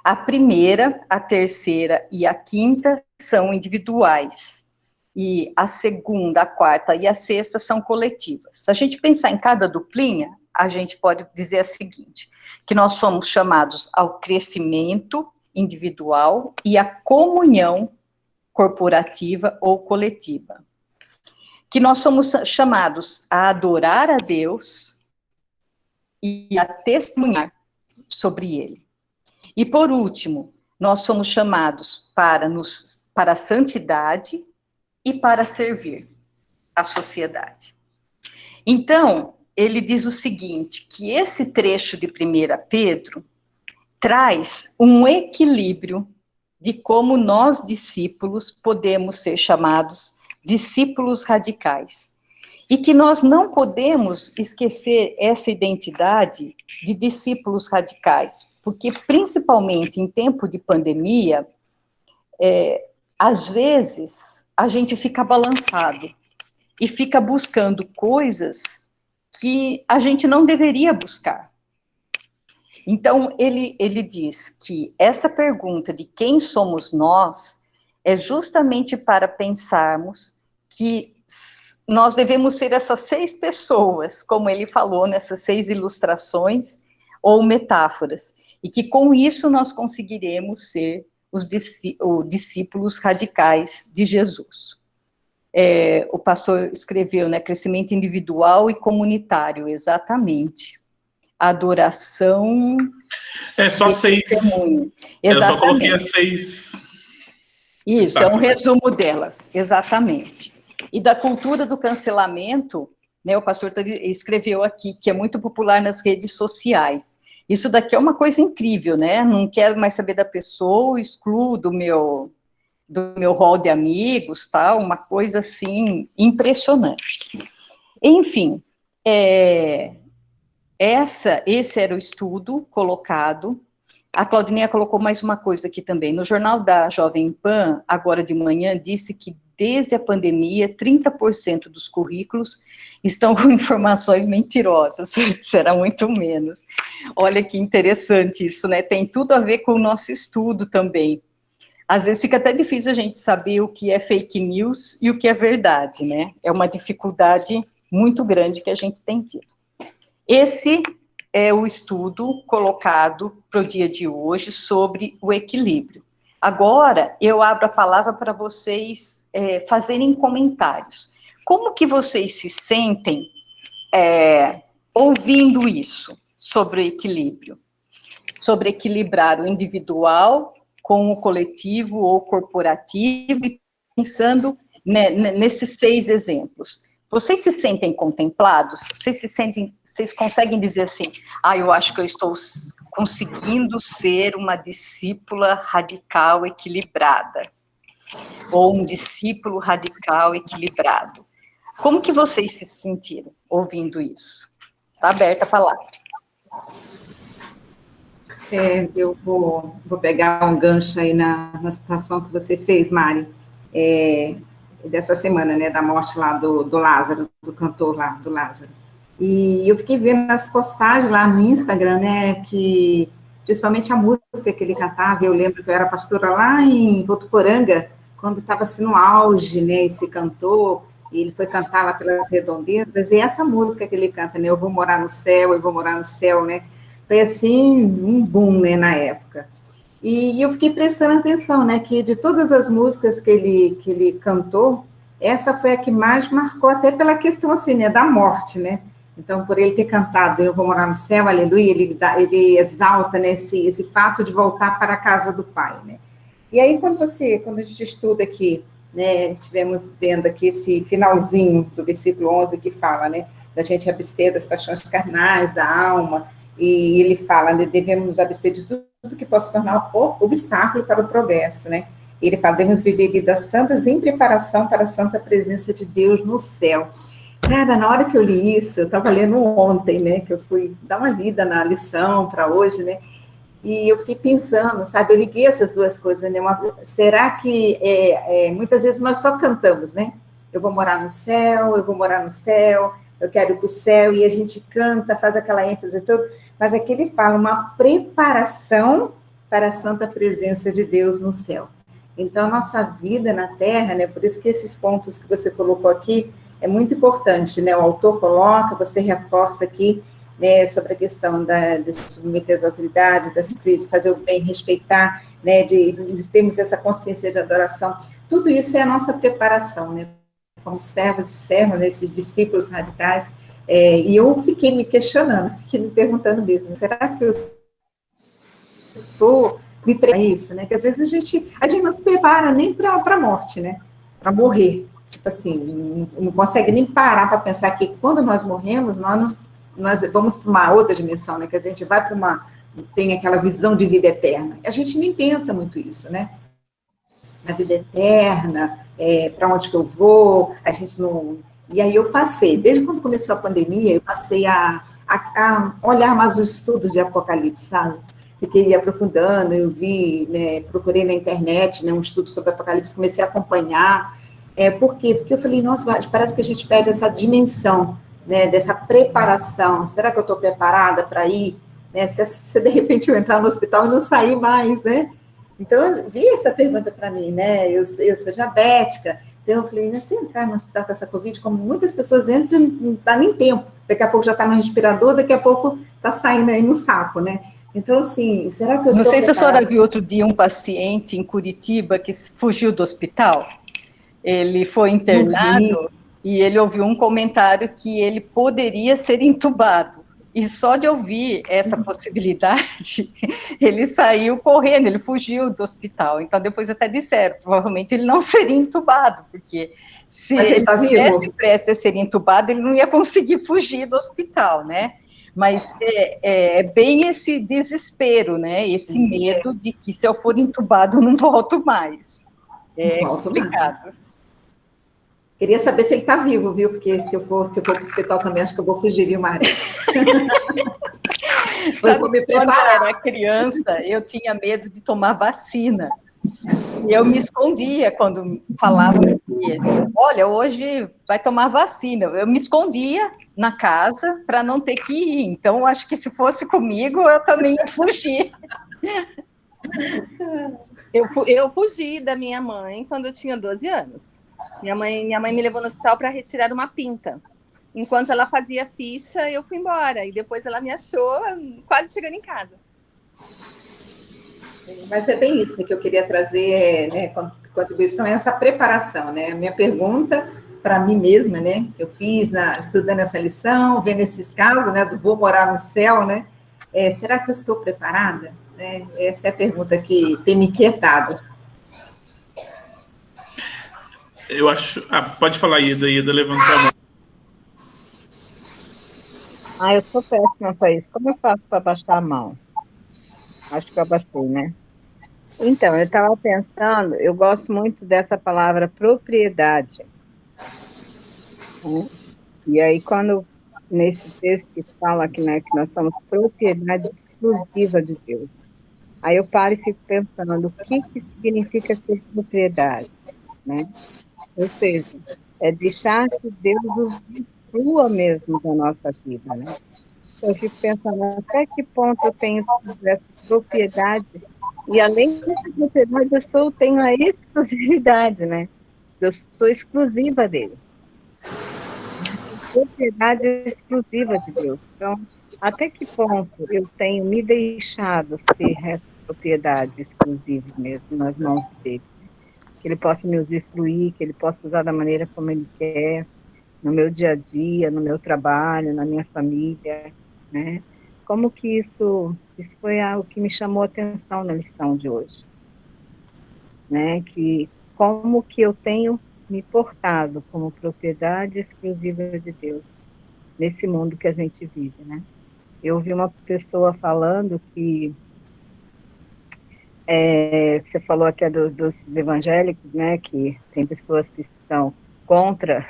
A primeira, a terceira e a quinta são individuais, e a segunda, a quarta e a sexta são coletivas. Se a gente pensar em cada duplinha, a gente pode dizer a seguinte, que nós somos chamados ao crescimento individual e à comunhão corporativa ou coletiva. que nós somos chamados a adorar a Deus e a testemunhar sobre Ele. E, por último, nós somos chamados para a santidade e para servir a sociedade. Então, ele diz o seguinte, que esse trecho de 1 Pedro traz um equilíbrio de como nós, discípulos, podemos ser chamados discípulos radicais. E que nós não podemos esquecer essa identidade de discípulos radicais, porque, principalmente em tempo de pandemia, às vezes, a gente fica balançado e fica buscando coisas que a gente não deveria buscar. Então, ele diz que essa pergunta de quem somos nós é justamente para pensarmos que nós devemos ser essas 6 pessoas, como ele falou nessas 6 ilustrações ou metáforas, e que com isso nós conseguiremos ser os discípulos radicais de Jesus. O pastor escreveu, né, crescimento individual e comunitário, exatamente. Adoração. Só 6. Eu só coloquei as 6. Isso, é um resumo delas, exatamente. E da cultura do cancelamento, né, o pastor escreveu aqui, que é muito popular nas redes sociais. Isso daqui é uma coisa incrível, né? Não quero mais saber da pessoa, excluo do meu rol de amigos, tal, uma coisa, assim, impressionante. Enfim, esse era o estudo colocado. A Claudininha colocou mais uma coisa aqui também. No Jornal da Jovem Pan, agora de manhã, disse que desde a pandemia, 30% dos currículos estão com informações mentirosas. Será muito menos. Olha que interessante isso, né? Tem tudo a ver com o nosso estudo também. Às vezes fica até difícil a gente saber o que é fake news e o que é verdade, né? É uma dificuldade muito grande que a gente tem tido. Esse é o estudo colocado para o dia de hoje sobre o equilíbrio. Agora, eu abro a palavra para vocês fazerem comentários. Como que vocês se sentem ouvindo isso sobre o equilíbrio? Sobre equilibrar o individual com o coletivo ou corporativo, e pensando nesses 6 exemplos. Vocês se sentem contemplados? Vocês conseguem dizer assim, eu acho que eu estou conseguindo ser uma discípula radical equilibrada, ou um discípulo radical equilibrado. Como que vocês se sentiram ouvindo isso? Está aberta a palavra. Eu vou pegar um gancho aí na citação que você fez, Mari, dessa semana, né, da morte lá do Lázaro, do cantor lá, do Lázaro. E eu fiquei vendo as postagens lá no Instagram, né, que principalmente a música que ele cantava, eu lembro que eu era pastora lá em Votuporanga, quando estava assim no auge, né, esse cantor, e ele foi cantar lá pelas redondezas, e essa música que ele canta, né, eu vou morar no céu, né, foi assim, um boom, né, na época. E eu fiquei prestando atenção, né, que de todas as músicas que ele cantou, essa foi a que mais marcou, até pela questão, assim, né, da morte, né, então, por ele ter cantado, eu vou morar no céu, aleluia, ele exalta, né, esse fato de voltar para a casa do Pai, né. E aí, quando a gente estuda aqui, né, estivemos vendo aqui esse finalzinho do versículo 11 que fala, né, da gente abster das paixões carnais, da alma, e ele fala, né, devemos nos abster de tudo que possa tornar obstáculo para o progresso, né? Ele fala, devemos viver vidas santas em preparação para a santa presença de Deus no céu. Cara, na hora que eu li isso, eu estava lendo ontem, né, que eu fui dar uma lida na lição para hoje, né, e eu fiquei pensando, sabe, eu liguei essas duas coisas, né, será que muitas vezes nós só cantamos, né, eu vou morar no céu, eu quero ir para o céu, e a gente canta, faz aquela ênfase toda, mas aqui ele fala uma preparação para a santa presença de Deus no céu. Então, a nossa vida na Terra, né, por isso que esses pontos que você colocou aqui é muito importante, né, o autor coloca, você reforça aqui, né, sobre a questão de submeter as autoridades, das crises, fazer o bem, respeitar, né, de termos essa consciência de adoração, tudo isso é a nossa preparação, né, como servas e servas, nesses discípulos radicais, e eu fiquei me questionando, fiquei me perguntando mesmo, será que eu estou me preparando para isso, né? Que às vezes a gente não se prepara nem para a morte, né? Para morrer. Tipo assim, não consegue nem parar para pensar que quando nós morremos, nós vamos para uma outra dimensão, né? Que a gente vai para tem aquela visão de vida eterna. A gente nem pensa muito isso, né? Na vida eterna, para onde que eu vou, a gente não... E aí eu passei, desde quando começou a pandemia, eu passei a olhar mais os estudos de Apocalipse, sabe? Fiquei aprofundando, eu vi, né, procurei na internet, né, um estudo sobre Apocalipse, comecei a acompanhar. Por quê? Porque eu falei, nossa, parece que a gente perde essa dimensão, né, dessa preparação. Será que eu estou preparada para ir? Né, se de repente eu entrar no hospital e não sair mais, né? Então, eu vi essa pergunta para mim, né? Eu sou diabética, então eu falei, né, se entrar no hospital com essa Covid, como muitas pessoas entram, não dá nem tempo. Daqui a pouco já está no respirador, daqui a pouco está saindo aí no saco, né? Então, assim, será que eu estou preparada? Não sei se a senhora viu outro dia um paciente em Curitiba que fugiu do hospital. Ele foi internado e ele ouviu um comentário que ele poderia ser entubado. E só de ouvir essa possibilidade, ele saiu correndo, ele fugiu do hospital. Então, depois até disseram, provavelmente ele não seria entubado, porque se ele tivesse prestes a ser entubado, ele não ia conseguir fugir do hospital, né? Mas é bem esse desespero, né? Esse medo de que se eu for entubado, não volto mais. É complicado. Queria saber se ele está vivo, viu? Porque se eu for para o hospital também, acho que eu vou fugir, viu, Mari? Sabe, quando eu era criança, eu tinha medo de tomar vacina. E eu me escondia quando falavam que, olha, hoje vai tomar vacina. Eu me escondia na casa para não ter que ir. Então, acho que se fosse comigo, eu também ia fugir. Eu fugi da minha mãe quando eu tinha 12 anos. Minha mãe me levou no hospital para retirar uma pinta. Enquanto ela fazia ficha, eu fui embora. E depois ela me achou quase chegando em casa. Mas é bem isso que eu queria trazer, né, contribuição, essa preparação, né? A minha pergunta para mim mesma, né, que eu fiz estudando essa lição, vendo esses casos, né, do vou morar no céu, né? Será que eu estou preparada? Essa é a pergunta que tem me inquietado. Eu acho... pode falar, Ida. Ida levantou a mão. Eu sou péssima para isso. Como eu faço para baixar a mão? Acho que eu abaixei, né? Então, eu estava pensando, eu gosto muito dessa palavra propriedade. E aí, nesse texto que fala que, né, que nós somos propriedade exclusiva de Deus. Aí eu paro e fico pensando, o que significa ser propriedade, né? Ou seja, é deixar que Deus usufrua mesmo da nossa vida, né? Eu fico pensando, até que ponto eu tenho essa propriedade, e além dessa propriedade, eu tenho a exclusividade, né? Eu sou exclusiva dele. Propriedade exclusiva de Deus. Então, até que ponto eu tenho me deixado ser essa propriedade exclusiva mesmo nas mãos dele? Que ele possa me usufruir, que ele possa usar da maneira como ele quer, no meu dia a dia, no meu trabalho, na minha família, né? Como que isso foi algo que me chamou a atenção na lição de hoje, né? Que como que eu tenho me portado como propriedade exclusiva de Deus nesse mundo que a gente vive, né? Eu ouvi uma pessoa falando que você falou aqui dos evangélicos, né? Que tem pessoas que estão contra,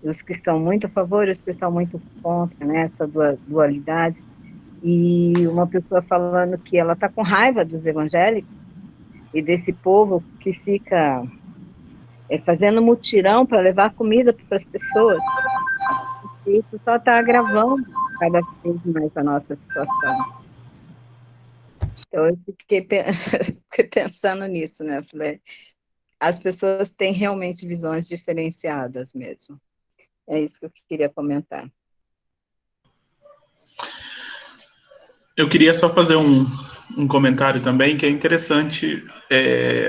os que estão muito a favor e os que estão muito contra, né? Essa dualidade. E uma pessoa falando que ela está com raiva dos evangélicos e desse povo que fica fazendo mutirão para levar comida para as pessoas. E isso só está agravando cada vez mais a nossa situação. Então, eu fiquei pensando nisso, né? Eu falei, as pessoas têm realmente visões diferenciadas mesmo. É isso que eu queria comentar. Eu queria só fazer um comentário também, que é interessante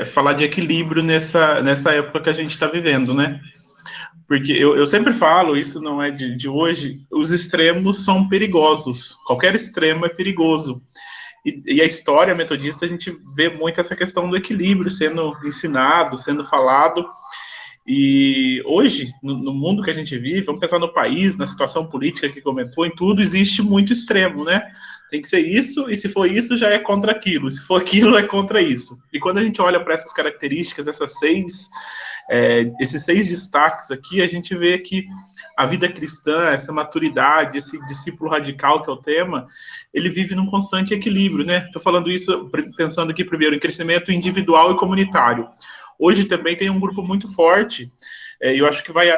falar de equilíbrio nessa época que a gente está vivendo, né? Porque eu sempre falo, isso não é de hoje, os extremos são perigosos. Qualquer extremo é perigoso. E a história metodista, a gente vê muito essa questão do equilíbrio sendo ensinado, sendo falado. E hoje, no mundo que a gente vive, vamos pensar no país, na situação política que comentou, em tudo existe muito extremo, né? Tem que ser isso, e se for isso, já é contra aquilo. Se for aquilo, é contra isso. E quando a gente olha para essas características, esses 6 destaques aqui, a gente vê que a vida cristã, essa maturidade, esse discípulo radical que é o tema, ele vive num constante equilíbrio, né? Estou falando isso pensando aqui primeiro em crescimento individual e comunitário. Hoje também tem um grupo muito forte, e eu acho que vai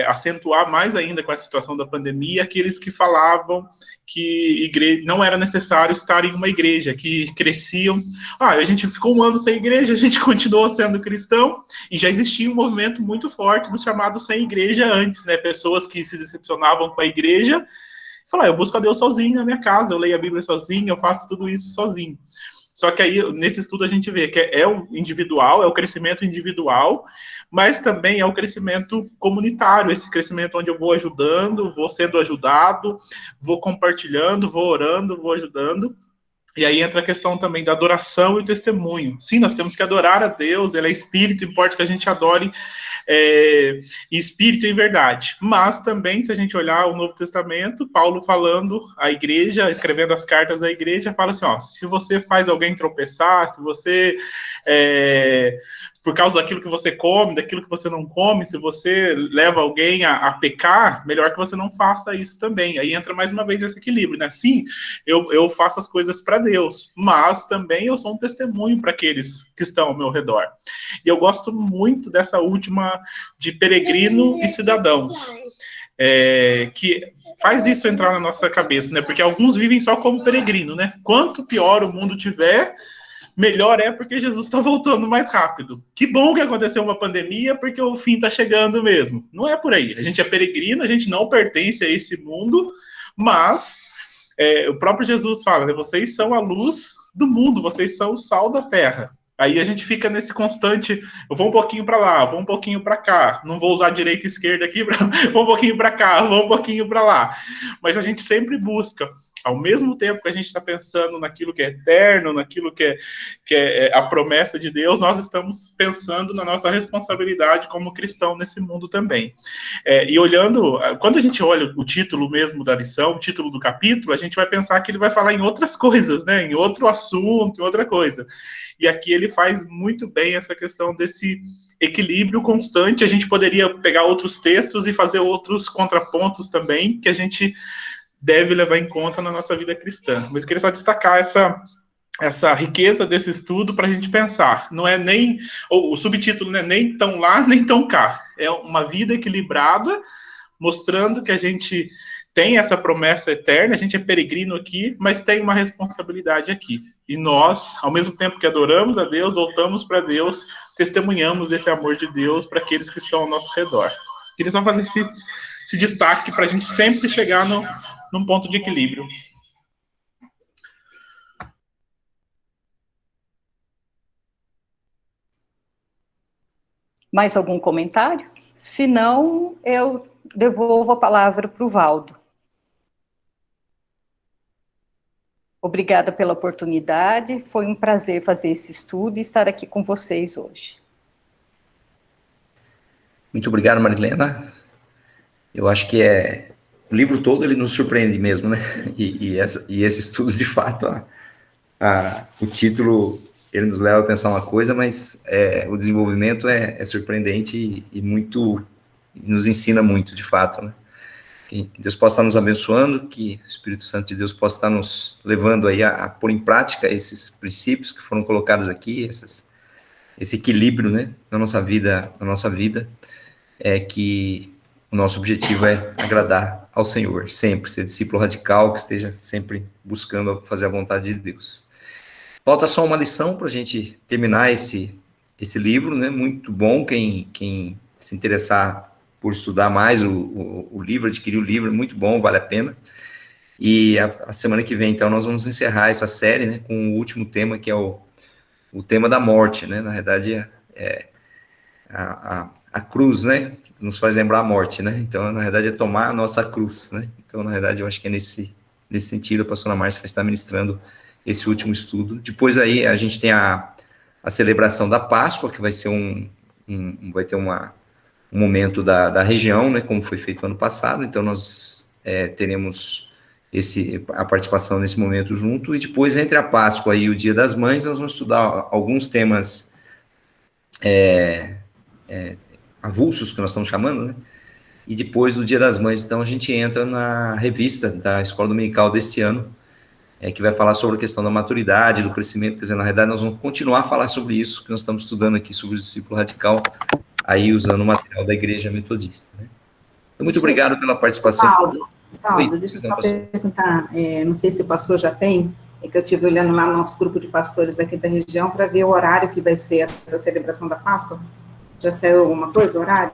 acentuar mais ainda com essa situação da pandemia, aqueles que falavam que não era necessário estar em uma igreja, que cresciam. A gente ficou um ano sem igreja, a gente continuou sendo cristão, e já existia um movimento muito forte do chamado sem igreja antes, né? Pessoas que se decepcionavam com a igreja, falaram, eu busco a Deus sozinho na minha casa, eu leio a Bíblia sozinho, eu faço tudo isso sozinho. Só que aí, nesse estudo, a gente vê que é o individual, é o crescimento individual, mas também é o crescimento comunitário, esse crescimento onde eu vou ajudando, vou sendo ajudado, vou compartilhando, vou orando, vou ajudando. E aí entra a questão também da adoração e o testemunho. Sim, nós temos que adorar a Deus, ele é espírito, importa que a gente adore em espírito e em verdade. Mas também, se a gente olhar o Novo Testamento, Paulo falando à igreja, escrevendo as cartas à igreja, fala assim, se você faz alguém tropeçar, se você, por causa daquilo que você come, daquilo que você não come, se você leva alguém a pecar, melhor que você não faça isso também. Aí entra mais uma vez esse equilíbrio, né? Sim, eu faço as coisas para Deus, mas também eu sou um testemunho para aqueles que estão ao meu redor. E eu gosto muito dessa última de peregrino e cidadãos, que faz isso entrar na nossa cabeça, né? Porque alguns vivem só como peregrino, né? Quanto pior o mundo tiver, melhor é porque Jesus está voltando mais rápido. Que bom que aconteceu uma pandemia, porque o fim está chegando mesmo. Não é por aí. A gente é peregrino, a gente não pertence a esse mundo, mas o próprio Jesus fala, né? Vocês são a luz do mundo, vocês são o sal da terra. Aí a gente fica nesse constante, eu vou um pouquinho para lá, vou um pouquinho para cá, não vou usar direita e esquerda aqui, vou um pouquinho para cá, vou um pouquinho para lá. Mas a gente sempre busca, ao mesmo tempo que a gente está pensando naquilo que é eterno, naquilo que é a promessa de Deus, nós estamos pensando na nossa responsabilidade como cristão nesse mundo também. E olhando, quando a gente olha o título mesmo da lição, o título do capítulo, a gente vai pensar que ele vai falar em outras coisas, né? Em outro assunto, em outra coisa. E aqui ele faz muito bem essa questão desse equilíbrio constante. A gente poderia pegar outros textos e fazer outros contrapontos também, que a gente deve levar em conta na nossa vida cristã. Mas eu queria só destacar essa riqueza desse estudo para a gente pensar. Não é nem, o subtítulo, né, nem tão lá, nem tão cá. É uma vida equilibrada, mostrando que a gente tem essa promessa eterna, a gente é peregrino aqui, mas tem uma responsabilidade aqui. E nós, ao mesmo tempo que adoramos a Deus, voltamos para Deus, testemunhamos esse amor de Deus para aqueles que estão ao nosso redor. Queria só fazer esse destaque para a gente sempre chegar num ponto de equilíbrio. Mais algum comentário? Se não, eu devolvo a palavra para o Valdo. Obrigada pela oportunidade, foi um prazer fazer esse estudo e estar aqui com vocês hoje. Muito obrigado, Marilena. Eu acho que o livro todo ele nos surpreende mesmo, né? E esse estudo, de fato, o título, ele nos leva a pensar uma coisa, mas o desenvolvimento é surpreendente e nos ensina muito, de fato, né? Que Deus possa estar nos abençoando, que o Espírito Santo de Deus possa estar nos levando aí a pôr em prática esses princípios que foram colocados aqui, esse equilíbrio, né, na nossa vida, que o nosso objetivo é agradar ao Senhor, sempre, ser discípulo radical, que esteja sempre buscando fazer a vontade de Deus. Falta só uma lição para a gente terminar esse livro, né, muito bom, quem se interessar por estudar mais o livro, adquirir o livro, muito bom, vale a pena. E a semana que vem, então, nós vamos encerrar essa série, né, com o último tema, que é o tema da morte, né, na verdade, a a cruz, né? Nos faz lembrar a morte, né? Então, na verdade, é tomar a nossa cruz, né? Então, na verdade, eu acho que é nesse sentido, a pastora Márcia vai estar ministrando esse último estudo. Depois aí a gente tem a celebração da Páscoa, que vai ser vai ter um momento da região, né, como foi feito ano passado. Então nós teremos a participação nesse momento junto, e depois entre a Páscoa e o Dia das Mães nós vamos estudar alguns temas avulsos, que nós estamos chamando, né? E depois do Dia das Mães, então, a gente entra na revista da Escola Dominical deste ano, que vai falar sobre a questão da maturidade, do crescimento. Quer dizer, na realidade, nós vamos continuar a falar sobre isso, que nós estamos estudando aqui sobre o discípulo radical, aí usando o material da Igreja Metodista, né? Então, muito obrigado pela participação. Paulo, deixa eu só perguntar, não sei se o pastor já tem, é que eu estive olhando lá no nosso grupo de pastores daqui da região para ver o horário que vai ser essa celebração da Páscoa. Já saiu alguma coisa, o horário?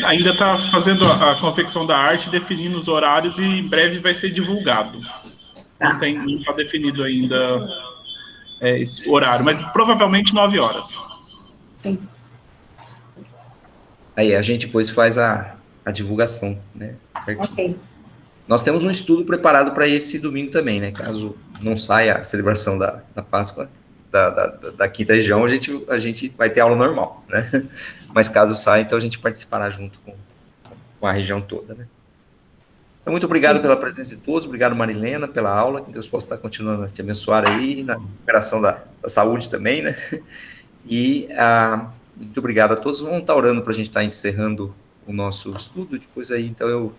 Ainda está fazendo a confecção da arte, definindo os horários, e em breve vai ser divulgado. Não está definido ainda esse horário, mas provavelmente 9 horas. Sim. Aí a gente depois faz a divulgação, né? Certinho. Ok. Nós temos um estudo preparado para esse domingo também, né? Caso não saia a celebração da Páscoa da quinta região, a gente vai ter aula normal, né? Mas caso saia, então a gente participará junto com a região toda, né? Então, muito obrigado pela presença de todos, obrigado, Marilena, pela aula, que Deus possa estar continuando a te abençoar aí, na recuperação da saúde também, né? E muito obrigado a todos. Vamos estar orando para a gente estar encerrando o nosso estudo, depois aí, então,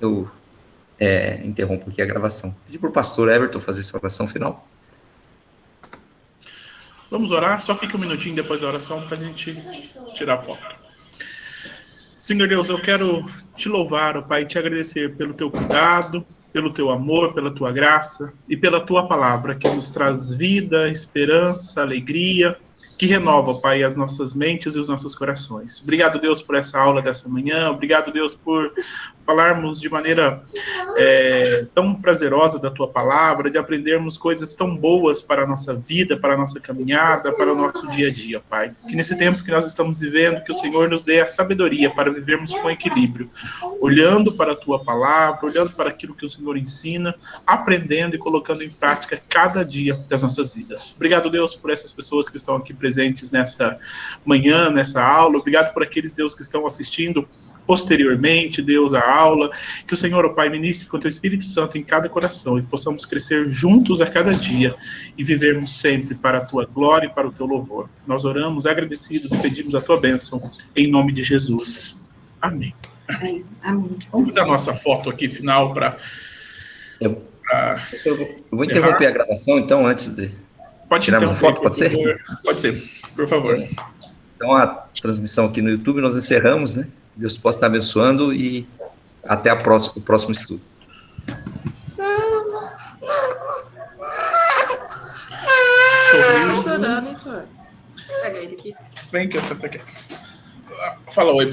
eu interrompo aqui a gravação. Pedi para o pastor Everton fazer essa oração final. Vamos orar, só fica um minutinho depois da oração para a gente tirar a foto. Senhor Deus, eu quero te louvar, ó Pai, e te agradecer pelo teu cuidado, pelo teu amor, pela tua graça e pela tua palavra, que nos traz vida, esperança, alegria, que renova, Pai, as nossas mentes e os nossos corações. Obrigado, Deus, por essa aula dessa manhã. Obrigado, Deus, por falarmos de maneira tão prazerosa da tua palavra, de aprendermos coisas tão boas para a nossa vida, para a nossa caminhada, para o nosso dia a dia, Pai. Que nesse tempo que nós estamos vivendo, que o Senhor nos dê a sabedoria para vivermos com equilíbrio, olhando para a tua palavra, olhando para aquilo que o Senhor ensina, aprendendo e colocando em prática cada dia das nossas vidas. Obrigado, Deus, por essas pessoas que estão aqui presentes nessa manhã, nessa aula. Obrigado por aqueles, Deus, que estão assistindo posteriormente, Deus, a aula. Que o Senhor, ó Pai, ministre com o teu Espírito Santo em cada coração e possamos crescer juntos a cada dia e vivermos sempre para a tua glória e para o teu louvor. Nós oramos agradecidos e pedimos a tua bênção em nome de Jesus. Amém. Amém. Vamos fazer a nossa foto aqui final para... Eu vou interromper a gravação, então, antes de tirarmos a foto, pode ser? Pode ser, por favor. Então, a transmissão aqui no YouTube nós encerramos, né? Deus possa estar abençoando e até o próximo estudo. Tá chorando, Heitor. Pega ele aqui. Vem que eu sento aqui. Fala oi.